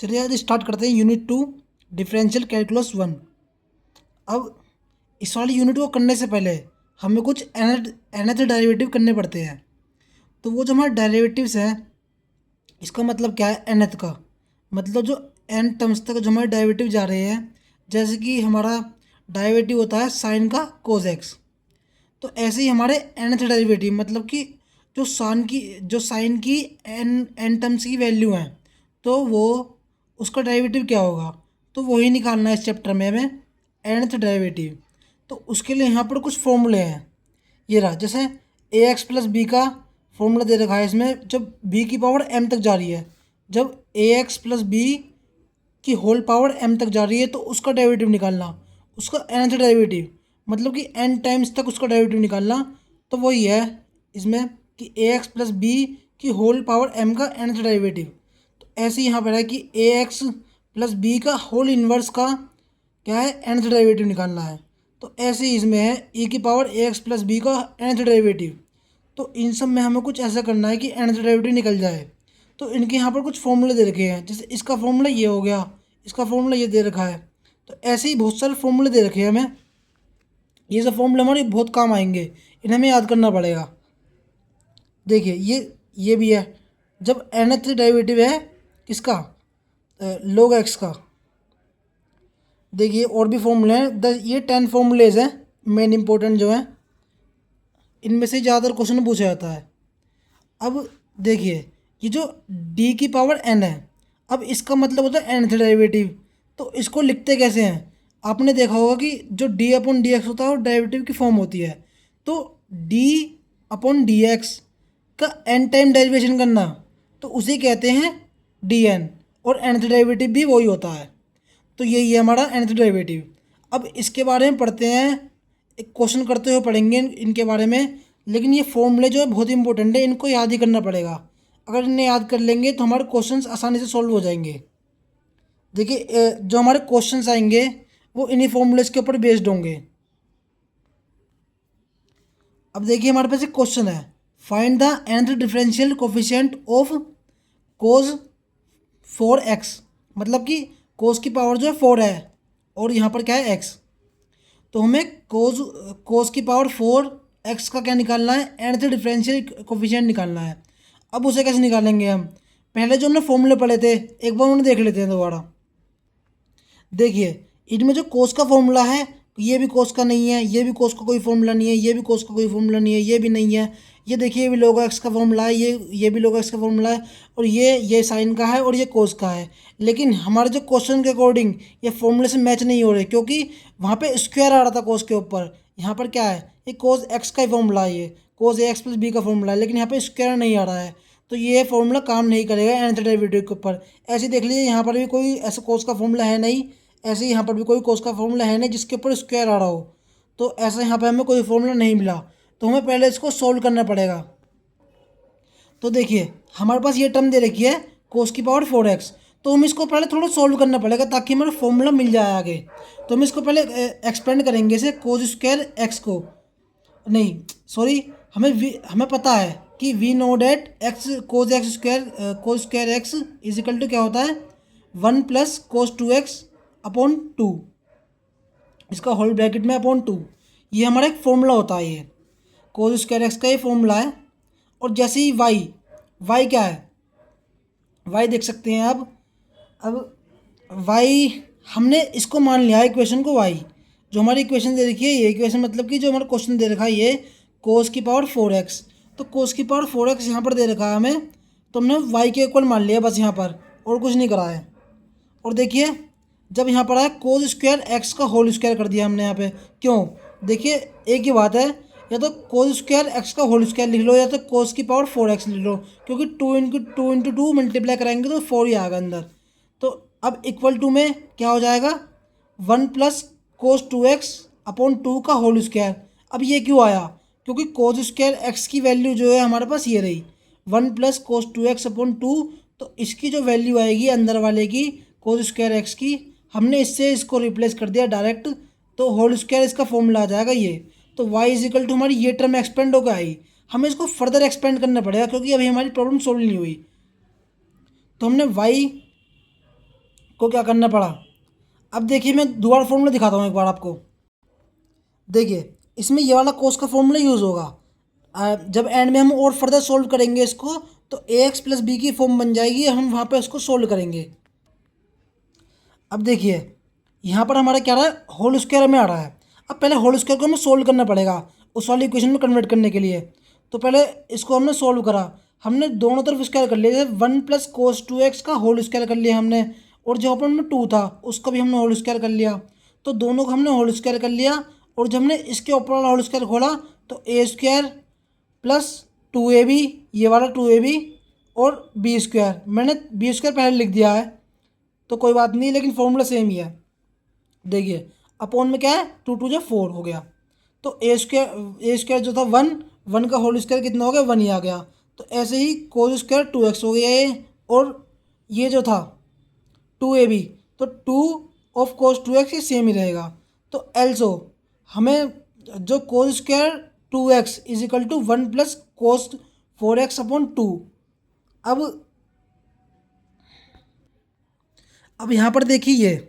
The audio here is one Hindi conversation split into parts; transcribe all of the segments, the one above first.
चलिए आज स्टार्ट करते हैं यूनिट 2 डिफरेंशियल कैलकुलस 1। अब इस वाली यूनिट को करने से पहले हमें कुछ nth डेरिवेटिव करने पड़ते हैं। तो वो जो हमारे डेरिवेटिव्स हैं, इसका मतलब क्या है nth का मतलब जो n टर्म्स तक जो हमारे डेरिवेटिव जा रहे हैं, जैसे कि हमारा डेरिवेटिव होता है साइन का कोस एक्स। तो ऐसे ही हमारे nth डेरिवेटिव मतलब कि जो साइन की n टर्म्स की वैल्यू है, तो वो उसका डेरिवेटिव क्या होगा, तो वही निकालना है इस चैप्टर में हमें nth डेरिवेटिव। तो उसके लिए यहाँ पर कुछ फॉर्मूले हैं। ये रहा, जैसे ए एक्स प्लस बी का फॉर्मूला दे रखा है इसमें, जब बी की पावर m तक जा रही है, जब ए एक्स प्लस बी की होल पावर m तक जा रही है, तो उसका डेरिवेटिव निकालना, उसका nth डेरिवेटिव मतलब कि n टाइम्स तक उसका डेरिवेटिव निकालना। तो वही है इसमें कि ए एक्स प्लस बी की होल पावर m का nth डेरिवेटिव। तो ऐसे ही यहाँ पर है कि ए एक्स प्लस बी का होल इन्वर्स का क्या है nth डेरिवेटिव निकालना है। तो ऐसे ही इसमें है e की पावर ए एक्स प्लस बी का nth डेरिवेटिव। तो इन सब में हमें कुछ ऐसा करना है कि nth डेरिवेटिव निकल जाए। तो इनके यहाँ पर कुछ फॉर्मूले दे रखे हैं, जैसे इसका फॉर्मूला ये हो गया, इसका फॉर्मूला ये दे रखा है। तो ऐसे ही बहुत सारे फॉर्मूले दे रखे हैं हमें। ये सब फॉर्मूले हमारे बहुत काम आएंगे, इन्हें हमें याद करना पड़ेगा। देखिए ये भी है, जब nth डेरिवेटिव है किसका, log x का। देखिए और भी फॉर्मूले हैं, ये 10 फॉर्मूलेज हैं मेन इंपॉर्टेंट जो हैं, इनमें से ज़्यादातर क्वेश्चन पूछा जाता है। अब देखिए ये जो d की पावर n है, अब इसका मतलब होता है nth डेरिवेटिव। तो इसको लिखते कैसे हैं, आपने देखा होगा कि जो d अपॉन डी एक्स होता है वो डेरिवेटिव की फॉर्म होती है। तो d अपॉन डी एक्स का n टाइम डेरिवेशन करना, तो उसे कहते हैं dn, और nth डेरिवेटिव भी वही होता है। तो यही है हमारा nth डेरिवेटिव। अब इसके बारे में पढ़ते हैं, एक क्वेश्चन करते हुए पढ़ेंगे इनके बारे में। लेकिन ये फॉर्मूले जो है बहुत इंपॉर्टेंट है, इनको याद ही करना पड़ेगा। अगर इन्हें याद कर लेंगे तो हमारे क्वेश्चंस आसानी से सॉल्व हो जाएंगे। देखिए जो हमारे क्वेश्चंस आएंगे वो इन्हीं फॉर्मूलेस के ऊपर बेस्ड होंगे। अब देखिए हमारे पास एक क्वेश्चन है, find the nth differential coefficient of cos 4x। मतलब कि कोस की पावर जो है 4 है और यहाँ पर क्या है x। तो हमें कोस की पावर 4x का क्या निकालना है, nth डिफरेंशियल कोफिशिएंट निकालना है। अब उसे कैसे निकालेंगे हम, पहले जो हमने फॉर्मूले पढ़े थे एक बार उन्हें देख लेते हैं दोबारा। देखिए इनमें जो कोस का फॉर्मूला है, ये भी कोस का नहीं है, ये भी कोस का कोई फॉर्मूला नहीं है, ये भी कोस का कोई फॉर्मूला नहीं है, ये भी नहीं है। ये देखिए ये भी log x का फॉर्मूला है, ये भी log x का फॉर्मूला है, और ये साइन का है और ये कोस का है। लेकिन हमारे जो क्वेश्चन के अकॉर्डिंग ये फॉर्मूले से मैच नहीं हो रहे, क्योंकि वहाँ पे स्क्वायर आ रहा था कोस के ऊपर, यहाँ पर क्या है, ये कोस एक्स का ही फॉर्मूला है, ये कोस ए एक्स प्लस बी का फॉर्मूला है, लेकिन यहाँ पे स्क्वायर नहीं आ रहा है। तो ये फॉर्मूला काम नहीं करेगा nth डेरिवेटिव के ऊपर। ऐसे देख लीजिए यहाँ पर भी कोई ऐसा कोस का फॉर्मूला है नहीं, ऐसे ही यहाँ पर भी कोई कोस का फॉर्मूला है नहीं जिसके ऊपर स्क्वायर आ रहा हो। तो ऐसा यहाँ पे हमें कोई फॉर्मूला नहीं मिला, तो हमें पहले इसको सोल्व करना पड़ेगा। तो देखिए हमारे पास ये टर्म दे रखी है कोस की पावर 4x, तो हमें इसको पहले थोड़ा सोल्व करना पड़ेगा ताकि हमारा फॉर्मूला मिल जाए आगे। तो हम इसको पहले एक्सपेंड करेंगे इसे कोस स्क्वायर एक्स को, नहीं सॉरी, हमें पता है कि we know that x cos square x is equal to क्या होता है, 1 प्लस कोस 2x अपॉन 2, इसका होल ब्रैकेट में अपॉन 2। ये हमारा एक फॉर्मूला होता है, ये कोस स्क्वायर एक्स का ये फॉर्मूला है। और जैसे ही वाई क्या है, वाई देख सकते हैं अब वाई हमने इसको मान लिया है इक्वेशन को, वाई जो हमारी इक्वेशन दे रखी है, ये इक्वेशन मतलब कि जो हमारा क्वेश्चन दे रखा है ये कोस की पावर 4x। तो कोस की पावर 4x यहाँ पर दे रखा है हमें, तो हमने वाई के इक्वल मान लिया बस यहाँ पर, और कुछ नहीं करा है। और देखिए जब यहाँ पर आया कोस स्क्वायर एक्स का होल स्क्वायर कर दिया हमने यहाँ पे, क्यों, देखिए एक ही बात है, या तो कोस स्क्वायर एक्स का होल स्क्वायर लिख लो या तो कोस की पावर 4x लिख लो, क्योंकि 2 इंटू 2 मल्टीप्लाई कराएंगे तो 4 ही आएगा अंदर। तो अब इक्वल टू में क्या हो जाएगा, 1 प्लस कोस 2x अपॉन 2 का होल स्क्वायर। अब ये क्यों आया, क्योंकि कोस स्क्वायर एक्स की वैल्यू जो है हमारे पास ये रही 1 प्लस कोस 2x अपॉन 2। तो इसकी जो वैल्यू आएगी अंदर वाले की कोस स्क्वायर एक्स की, हमने इससे इसको रिप्लेस कर दिया डायरेक्ट, तो होल स्क्वायर इसका फॉर्मूला आ जाएगा ये। तो y इज इक्वल टू हमारी ये टर्म एक्सपेंड होकर आई, हमें इसको फर्दर एक्सपेंड करना पड़ेगा क्योंकि अभी हमारी प्रॉब्लम सोल्व नहीं हुई। तो हमने y को क्या करना पड़ा। अब देखिए मैं दोबारा फॉर्मूला दिखाता हूँ एक बार आपको। देखिए इसमें ये वाला कोस का फॉर्मूला यूज़ होगा। जब एंड में हम और फर्दर सोल्व करेंगे इसको तो ए एक्स प्लस बी की फॉर्म बन जाएगी, हम वहाँ पे उसको सोल्व करेंगे। अब देखिए यहाँ पर हमारा क्या रहा है, होल स्क्वायर में आ रहा है। अब पहले होल स्क्वायर को हमें सोल्व करना पड़ेगा उस वाली इक्वेशन में कन्वर्ट करने के लिए। तो पहले इसको हमने सोल्व करा, हमने दोनों तरफ स्क्वायर कर लिया। जैसे 1 प्लस कोस 2x का होल स्क्वायर कर लिया हमने, और जो अपन में 2 था उसका भी हमने होल स्क्वायर कर लिया। तो दोनों को हमने होल स्क्वायर कर लिया, और जब हमने इसके ऊपर वाला होल स्क्वायर खोला तो ए स्क्वायर प्लस 2ab, ये वाला 2ab और बी स्क्वायर। मैंने बी स्क्वायर पहले लिख दिया है तो कोई बात नहीं, लेकिन फॉर्मूला सेम ही है। देखिए अपॉन में क्या है, 2 2 जो 4 हो गया। तो ए स्क्वायर जो था 1 का होल स्क्वायर कितना हो गया, 1 ही आ गया। तो ऐसे ही कोस स्क्वायर 2x हो गया ये, और ये जो था 2ab, तो 2 ऑफ कोस 2x ये सेम ही रहेगा। तो एल्सो हमें जो cos square 2x is equal to 1 plus cos 4x upon 2। अब यहाँ पर देखिए ये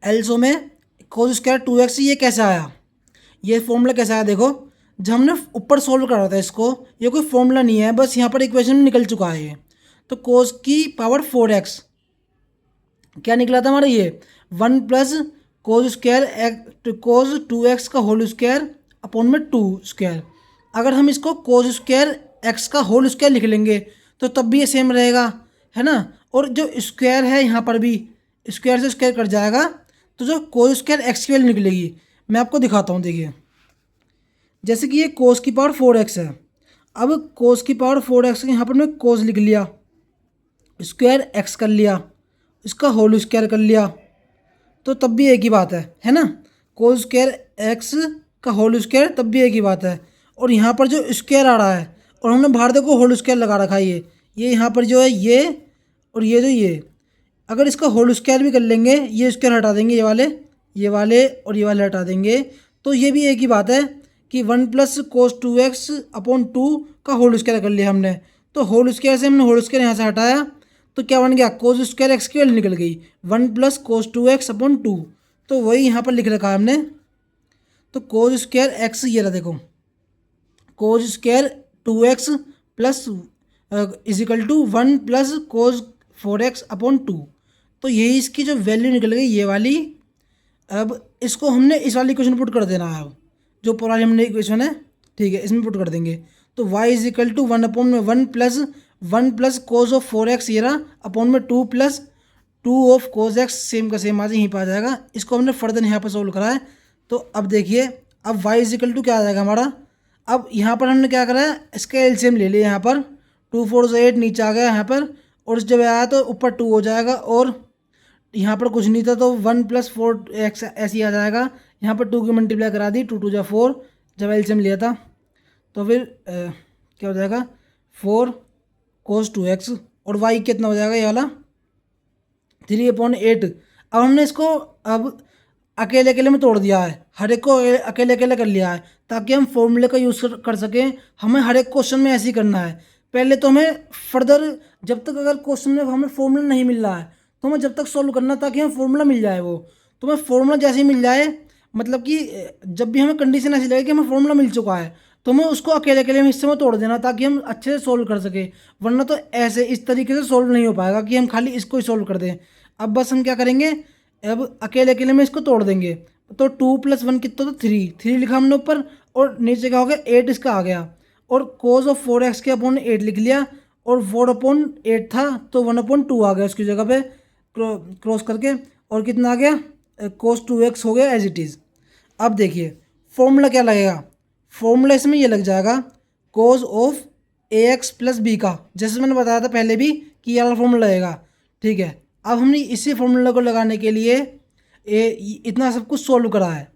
एल्सो में कोस स्क्वायर 2x ये कैसे आया, ये फॉर्मूला कैसा आया। देखो जब हमने ऊपर सोल्व करा था इसको, ये कोई फॉर्मूला नहीं है, बस यहाँ पर इक्वेशन में निकल चुका है ये। तो कोस की पावर 4x क्या निकला था हमारा, ये 1 प्लस कोस स्क्वायर कोस 2x का होल स्क्वायर अपॉन में 2 स्क्वायर। अगर हम इसको कोस स्क्वायर x का होल स्क्वायर लिख लेंगे तो तब भी ये सेम रहेगा, है ना। और जो स्क्वायर है यहाँ पर भी स्क्वायर से स्क्वायर कट जाएगा, तो जो कोस स्क्वायर एक्स की वैल्यू निकलेगी मैं आपको दिखाता हूँ। देखिए जैसे कि ये कोस की पावर 4x है। अब कोस की पावर 4x यहाँ पर मैं कोस लिख लिया, स्क्वायर x कर लिया, इसका होल स्क्वायर कर लिया, तो तब भी एक ही बात है ना। कोस स्क्वायर x का होल स्क्वायर तब भी एक ही बात है। और यहाँ पर जो स्क्वायर आ रहा है, और हमने बाहर देखो होल स्क्वायर लगा रखा है, ये यहाँ पर जो है ये, और ये जो ये, अगर इसका होल स्क्वायर भी कर लेंगे, ये स्क्वायर हटा देंगे, ये वाले और ये वाले हटा देंगे, तो ये भी एक ही बात है कि 1 प्लस कोस 2x अपॉन 2 का होल स्क्वायर कर लिया हमने। तो होल स्क्वायर से हमने होल स्क्वायर यहाँ से हटाया तो क्या बन गया, कोस स्क्वायर एक्स की वैल्यू निकल गई 1 प्लस कोस 2x अपॉन 2। तो वही यहाँ पर लिख रखा है हमने। तो कोस स्क्वायर एक्स ये रहा, देखो cos square 2x plus is equal to 1 plus cos 4x upon 2। तो यही इसकी जो वैल्यू निकल गई ये वाली। अब इसको हमने इस वाली इक्वेशन पुट कर देना है। अब जो पुरानी हमने इक्वेशन है, ठीक है, इसमें पुट कर देंगे। तो y is equal to 1 upon में 1 प्लस कोस ऑफ 4x ये रहा, अपॉन में 2 plus 2 of cos x, same का सेम आज यहीं पर आ जाएगा। इसको हमने फर्दर यहाँ पर सोल्व करा है। तो अब देखिए अब y इज इक्वल टू क्या आ जाएगा हमारा। अब यहाँ पर हमने क्या करा है, इसका एलसीएम ले लिया। यहाँ पर 2 4 से 8 नीचे आ गया यहाँ पर, और जब आया तो ऊपर 2 हो जाएगा, और यहाँ पर कुछ नहीं था तो 1 प्लस 4x ऐसे ही आ जाएगा। यहाँ पर 2 की मल्टीप्लाई करा दी, 2 2 जा 4, जब एलसीएम लिया था तो फिर क्या हो जाएगा 4 कोस 2x, और y कितना हो जाएगा ये वाला 3/8। अब हमने इसको अब अकेले अकेले में तोड़ दिया है, हर एक को अकेले अकेले कर लिया है ताकि हम फॉर्मूले का यूज़ कर सकें। हमें हर एक क्वेश्चन में ऐसे ही करना है। पहले तो हमें फर्दर जब तक अगर क्वेश्चन में हमें फॉर्मूला नहीं मिल रहा है तो हमें जब तक सॉल्व करना ताकि हमें फॉर्मूला मिल जाए। वो तो हमें फॉर्मूला जैसे ही मिल जाए, मतलब कि जब भी हमें कंडीशन ऐसी लगे कि हमें फॉर्मूला मिल चुका है तो हमें उसको अकेले अकेले में हिस्से में तोड़ देना ताकि हम अच्छे से सोल्व कर सके। वरना तो ऐसे इस तरीके से सोल्व नहीं हो पाएगा कि हम खाली इसको ही सोल्व कर दें। अब बस हम क्या करेंगे, अब अकेले अकेले में इसको तोड़ देंगे। तो 2 + 1 कितना, तो 3 लिखा हमने ऊपर, और नीचे क्या हो गया 8 इसका आ गया, और कोस ऑफ 4x के अपॉन 8 लिख लिया, और 4/8 था तो 1/2 आ गया उसकी जगह पे क्रॉस करके, और कितना आ गया कोस 2x हो गया एज इट इज़। अब देखिए फॉर्मूला क्या लगेगा, फॉर्मूला इसमें ये लग जाएगा कोस ऑफ ax + b का, जैसे मैंने बताया था पहले भी कि ये वाला फॉर्मूला लगेगा, ठीक है। अब हमने इसी फॉर्मूला को लगाने के लिए इतना सब कुछ सोल्व करा है।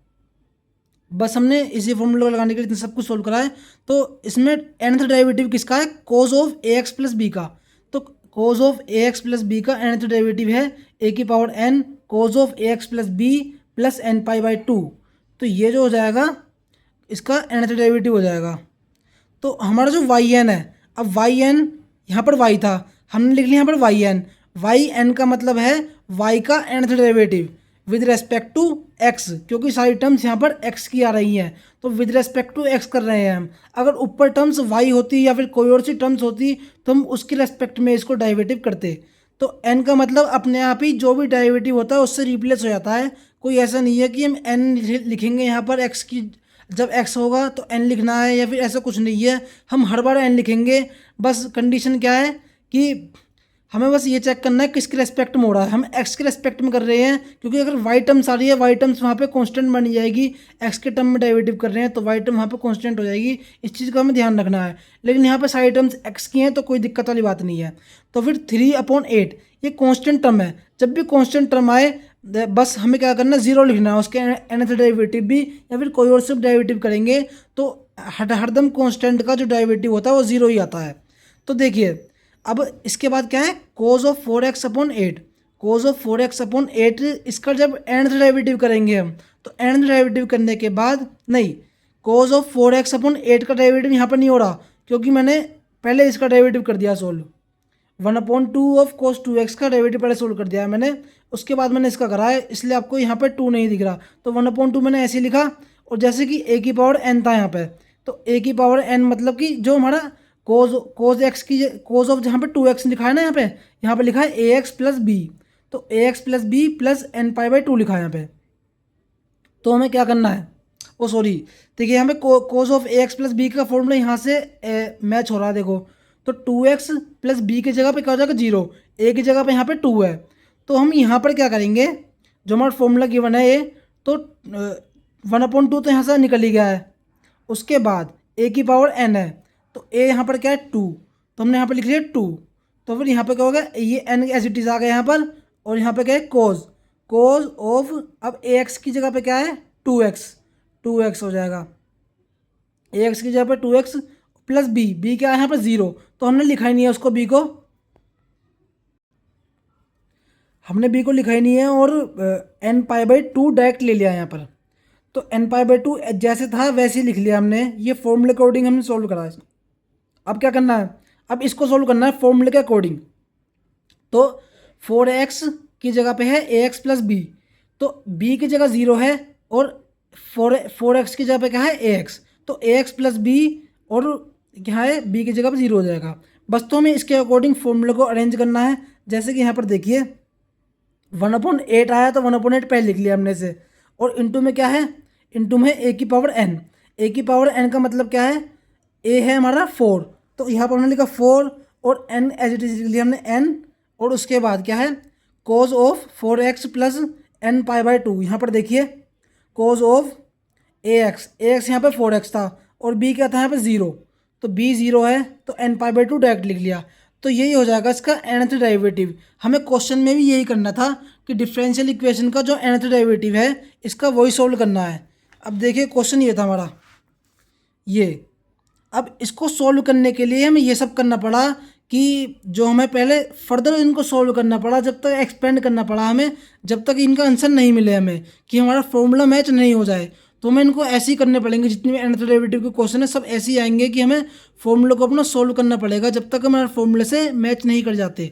बस हमने इसी फॉर्मूला को लगाने के लिए इतना सब कुछ सोल्व करा है। तो इसमें nth डेरिवेटिव किसका है, कोस ऑफ ax + b का। तो कोस ऑफ ax + b का nth डेरिवेटिव है a⁴n cos of ax + b + nπ/2। तो ये जो हो जाएगा इसका nth डेरिवेटिव हो जाएगा। तो हमारा जो yn है, अब yn यहाँ पर y था, हमने लिख लिया यहाँ पर वाई एन का मतलब है वाई का nth derivative with respect to x, क्योंकि सारी टर्म्स यहाँ पर एक्स की आ रही हैं तो विद रेस्पेक्ट टू एक्स कर रहे हैं हम। अगर ऊपर टर्म्स वाई होती या फिर कोई और सी टर्म्स होती तो हम उसके रेस्पेक्ट में इसको डेरिवेटिव करते। तो एन का मतलब अपने आप ही जो भी डेरिवेटिव होता है उससे रिप्लेस हो जाता है। कोई ऐसा नहीं है कि हम एन लिखेंगे यहाँ पर एक्स की, जब एक्स होगा तो एन लिखना है या फिर ऐसा कुछ नहीं है, हम हर बार एन लिखेंगे। बस कंडीशन क्या है कि हमें बस ये चेक करना है किसके रेस्पेक्ट में हो रहा है, हम एक्स के रेस्पेक्ट में कर रहे हैं, क्योंकि अगर वाई टर्म्स आ रही है वाई टर्म्स वहाँ पे कांस्टेंट बन जाएगी, एक्स के टर्म में डेरिवेटिव कर रहे हैं तो वाई टर्म वहाँ पे कांस्टेंट हो जाएगी। इस चीज़ का हमें ध्यान रखना है। लेकिन यहाँ पे सारी टर्म्स एक्स की हैं तो कोई दिक्कत वाली बात नहीं है। तो फिर 3/8 ये कांस्टेंट टर्म है, जब भी कांस्टेंट टर्म आए बस हमें क्या करना है, जीरो लिखना है, उसके nth डेरिवेटिव भी या फिर कोई और से डेरिवेटिव करेंगे तो हरदम कांस्टेंट का जो डेरिवेटिव होता है वो जीरो ही आता है। तो देखिए अब इसके बाद क्या है, cause of 4x/8, cause of 4x/8 इसका जब nth डेरिवेटिव करेंगे हम तो nth डेरिवेटिव करने के बाद नहीं, कोज ऑफ 4x/8 का डेरिवेटिव यहाँ पर नहीं हो रहा क्योंकि मैंने पहले इसका डेरिवेटिव कर दिया सोल्व। 1/2 ऑफ cos 2x का डेरिवेटिव पहले सोल्व कर दिया है मैंने, उसके बाद मैंने इसका करा है, इसलिए आपको यहाँ पे 2 नहीं दिख रहा। तो 1/2 मैंने ऐसे लिखा, और जैसे कि a की पावर n था यहाँ पे, तो a की पावर n मतलब कि जो हमारा कोज एक्स की कोज ऑफ जहाँ पे 2x लिखा है ना, यहाँ पे लिखा है ax प्लस बी, तो ax plus b plus n π/2 लिखा है यहाँ पे। तो हमें क्या करना है, ओ सॉरी, देखिए यहाँ पे cos of ax plus b का फॉर्मूला यहाँ से मैच हो रहा है देखो। तो 2x प्लस बी की जगह पे क्या हो जाएगा 0, a की जगह पे यहाँ पे 2 है। तो हम यहाँ पर क्या करेंगे, जो हमारा फॉर्मूला गिवन है ये, तो 1/2 तो यहाँ से निकल ही गया है। उसके बाद a की पावर n है, तो a यहाँ पर क्या है 2, तो हमने यहाँ पर लिख लिया 2। तो फिर यहाँ पर क्या होगा, ये n एज इट इज आ गया यहाँ पर, और यहाँ पर क्या है कोज ऑफ, अब ax की जगह पे क्या है 2x हो जाएगा, ax की जगह पे 2x प्लस बी क्या है यहाँ पर 0, तो हमने लिखा ही नहीं है उसको, हमने बी को लिखा ही नहीं है, और n π/2 डायरेक्ट ले लिया यहाँ पर। तो n π/2 जैसे था वैसे ही लिख लिया हमने, ये फॉर्मूले के अकॉर्डिंग हमने सोल्व करा है। अब क्या करना है, अब इसको सोल्व करना है फॉर्मूले के अकॉर्डिंग। तो 4x की जगह पे है ax प्लस बी, तो b की जगह 0 है, और 4x की जगह पे क्या है ax, तो ax प्लस बी, और क्या है b की जगह पे 0 हो जाएगा। बस तो हमें इसके अकॉर्डिंग फॉर्मूले को अरेंज करना है। जैसे कि यहाँ पर देखिए 1/8 आया तो 1/8 पहले लिख लिया हमने से, और इंटू में क्या है, इंटू में a की पावर n, a की पावर n का मतलब क्या है, a है हमारा 4, तो यहाँ पर हमने लिखा 4, और n एज इट इज लिख लिया हमने n, और उसके बाद क्या है cause of 4x plus n π/2, यहाँ पर देखिए कोज ऑफ ax यहाँ पे 4x था, और b क्या था यहाँ पे 0, तो b 0 है, तो n π/2 डायरेक्ट लिख लिया। तो यही हो जाएगा इसका nth डेरिवेटिव। हमें क्वेश्चन में भी यही करना था कि डिफरेंशियल इक्वेशन का जो nth डेरिवेटिव है इसका वही सोल्व करना है। अब देखिए क्वेश्चन ये था हमारा ये, अब इसको सोल्व करने के लिए हमें ये सब करना पड़ा कि जो हमें पहले फर्दर इनको सोल्व करना पड़ा, जब तक एक्सपेंड करना पड़ा हमें, जब तक इनका आंसर नहीं मिले हमें, कि हमारा फॉर्मूला मैच नहीं हो जाए, तो हमें इनको ऐसे ही करने पड़ेंगे। जितने भी nth डेरिवेटिव के क्वेश्चन है सब ऐसे ही आएंगे कि हमें फॉर्मूले को अपना सोल्व करना पड़ेगा जब तक हमारे फॉर्मूले से मैच नहीं कर जाते।